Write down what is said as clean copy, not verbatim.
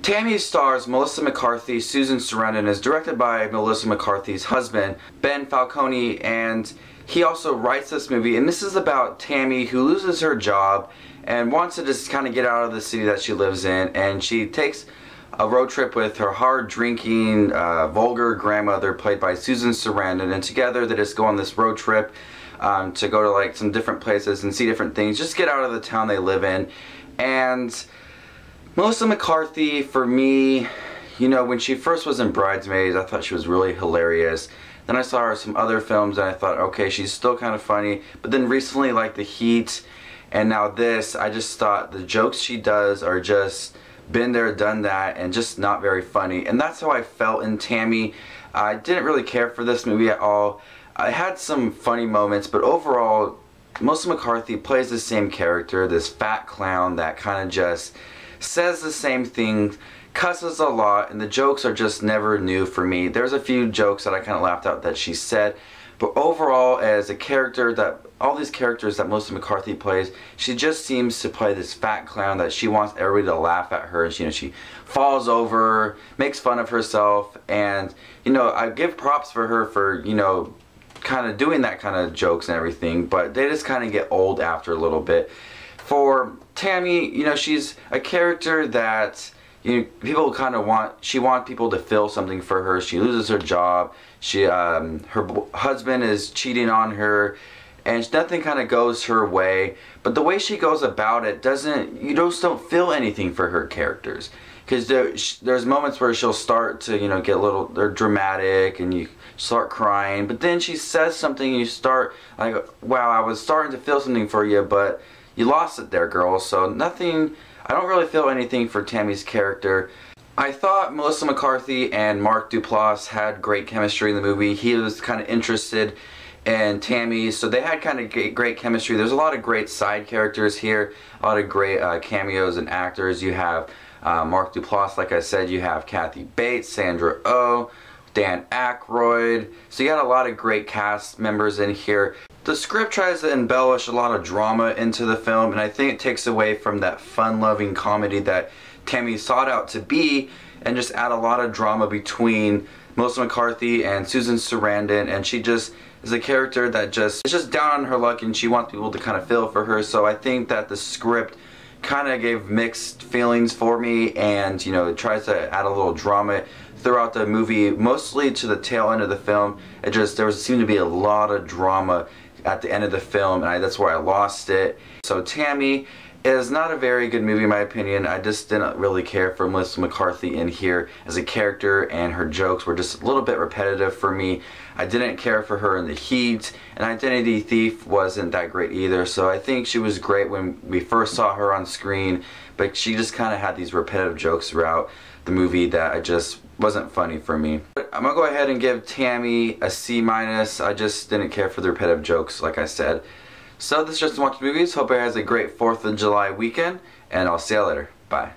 Tammy stars Melissa McCarthy, Susan Sarandon, and is directed by Melissa McCarthy's husband, Ben Falcone, and he also writes this movie. And this is about Tammy, who loses her job and wants to just kind of get out of the city that she lives in, and she takes a road trip with her hard-drinking, vulgar grandmother, played by Susan Sarandon, and together they just go on this road trip to go to like some different places and see different things, just get out of the town they live in. And Melissa McCarthy, for me, you know, when she first was in Bridesmaids, I thought she was really hilarious. Then I saw her in some other films and I thought, okay, she's still kind of funny. But then recently, like The Heat, and now this, I just thought the jokes she does are just been there, done that, and just not very funny. And that's how I felt in Tammy. I didn't really care for this movie at all. I had some funny moments, but overall, Melissa McCarthy plays the same character, this fat clown that kind of just says the same thing, cusses a lot, and the jokes are just never new for me. There's a few jokes that I kind of laughed out that she said, but overall, as a character, that all these characters that Melissa McCarthy plays, she just seems to play this fat clown that she wants everybody to laugh at her. You know, she falls over, makes fun of herself, and you know, I give props for her for, you know, kind of doing that kind of jokes and everything, but they just kind of get old after a little bit. For Tammy, you know, she's a character that, you know, people kind of she wants people to feel something for her. She loses her job. Her husband is cheating on her, and nothing kind of goes her way. But the way she goes about it you just don't feel anything for her characters. Because there's moments where she'll start to, you know, get a little, they're dramatic, and you start crying. But then she says something, and you start like, wow, I was starting to feel something for you, but you lost it there, girl. So nothing, I don't really feel anything for Tammy's character. I thought Melissa McCarthy and Mark Duplass had great chemistry in the movie. He was kind of interested in Tammy, so they had kind of great chemistry. There's a lot of great side characters here, a lot of great cameos and actors. You have Mark Duplass, like I said, you have Kathy Bates, Sandra Oh, Dan Aykroyd. So you got a lot of great cast members in here. The script tries to embellish a lot of drama into the film, and I think it takes away from that fun-loving comedy that Tammy sought out to be, and just add a lot of drama between Melissa McCarthy and Susan Sarandon, and she just is a character that is just down on her luck, and she wants people to kind of feel for her. So I think that the script kind of gave mixed feelings for me, and you know, it tries to add a little drama throughout the movie, mostly to the tail end of the film. There seemed to be a lot of drama at the end of the film, and that's where I lost it. So Tammy is not a very good movie in my opinion. I just didn't really care for Melissa McCarthy in here as a character, and her jokes were just a little bit repetitive for me. I didn't care for her in The Heat, and Identity Thief wasn't that great either. So I think she was great when we first saw her on screen, but she just kind of had these repetitive jokes throughout the movie that I just wasn't funny for me. But I'm gonna go ahead and give Tammy a C-. I just didn't care for the repetitive jokes, like I said. So this is Just Watch Movies. Hope everyone has a great 4th of July weekend, and I'll see you later. Bye.